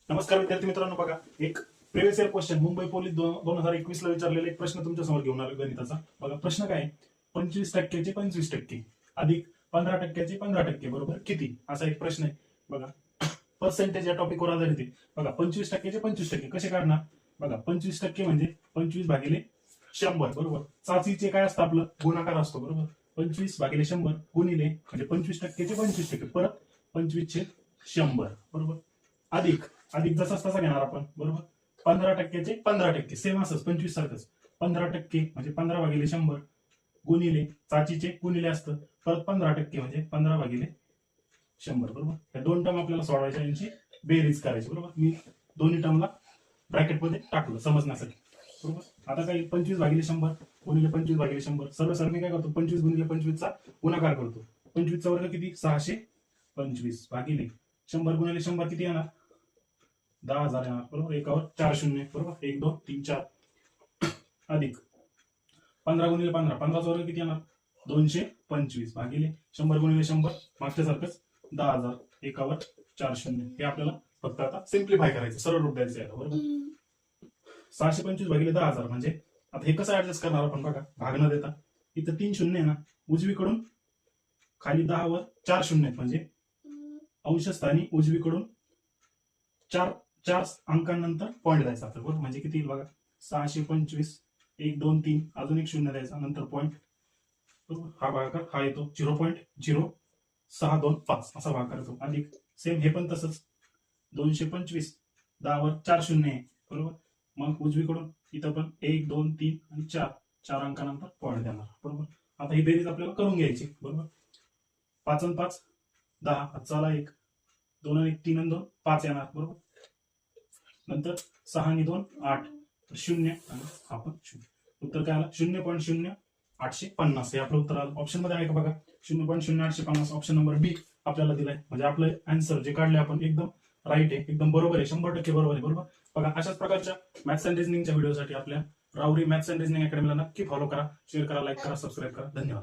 नमस्कार विद्यार्थी मित्रांनो, बघा एक previous year question Mumbai police 2021 ला विचारलेला एक प्रश्न तुमच्या समोर घेऊन आलो गणिताचा. बघा प्रश्न काय आहे, 25% चे 25% अधिक 15% 15% बरोबर किती, असा एक प्रश्न आहे. बघा पर्सेंटेज या टॉपिकवर आधारित आहे. बघा 25% चे 25% कसे काढणार. बघा 25% म्हणजे 25 भागिले 100 बरोबर. चाचीचे काय असतं आपलं गुणाकार असतो बरोबर. 25 भागिले 100 गुणिले म्हणजे 25% चे 25% परत 25 चे 100 बरोबर. अधिक अधिक जसाच तसा घेणार आपण बरोबर. 15% चे 15% सेम असंच 25 सारखंच. 15% म्हणजे 15 भागिले 100 गुणिले चाचीचे गुणिले असतं परत 15% म्हणजे 15 भागिले 100 बरोबर. या दोन टर्म आपल्याला सोडवायच्या, यांची बेरीज करायची बरोबर. मी दोन्ही टर्मला ब्रॅकेटमध्ये टाकलं समजण्यासाठी बरोबर. आता काही 25 भागिले 100 गुणिले 25 भागिले 100 सर्व सर मी काय करतो 25 गुणिले 25 चा गुणाकार करतो. 25 चा वर्ग किती 625 भागिले 100 गुणिले 100 किती येणार 10,000 येणार बरोबर. एकावर 4 शून्य बरोबर. 1 2 3 4 अधिक 15 गुणिले 15 15चा वर्ग किती येणार 225 भागिले 100 गुणिले 100 मागच्या सारखंच 10,000 एकावर 4 शून्य. हे आपल्याला फक्त आता सिम्प्लिफाय करायचं, सरळ रूप द्यायचं याला बरोबर. 625 भागिले 10,000 म्हणजे आता हे कसं ऍडजस्ट करणार आपण बघा. भाग न देता इथं 3 शून्य आहे ना, उजवीकडून खाली 10 वर 4 शून्य आहेत म्हणजे अंशस्थानी उजवीकडून 4 अंकांनंतर पॉईंट द्यायचा आपल्याला बरोबर. म्हणजे किती बघा 625 1 2 3 अजून एक शून्य द्यायचा नंतर पॉईंट बरोबर. हा भागाकार हा येतो 0.0625 असा भागाकार येतो. अधिक सेम हे पण तसंच 225 10 वर 4 शून्य आहे बरोबर. मग उजवीकडून इथं पण 1 2 3 आणि 4 अंकानंतर पॉईंट देणार बरोबर. आता ही बेरीज आपल्याला करून घ्यायची बरोबर. 5 आणि 5 10 हातचाला 1 2 आणि 1 3 आणि 2 5 येणार बरोबर. नंतर 6 आणि 2 8 शून्य आणि आपण शून्य. उत्तर काय आलं 0.0850 हे आपलं उत्तर आलं. ऑप्शन मध्ये आहे का बघा 0.0850 ऑप्शन नंबर बी आपल्याला दिलाय. म्हणजे आपलं आन्सर जे काढले आपण एकदम राईट आहे, एकदम बरोबर आहे, 100% बरोबर आहे बरोबर. बघा अशाच प्रकारच्या मॅथ्स अँड रिझनिंगच्या व्हिडिओसाठी आपल्या राहुरी मॅथ्स अँड रिझनिंग अकॅडमीला नक्की फॉलो करा, शेअर करा, लाईक करा, सबस्क्राईब करा. धन्यवाद.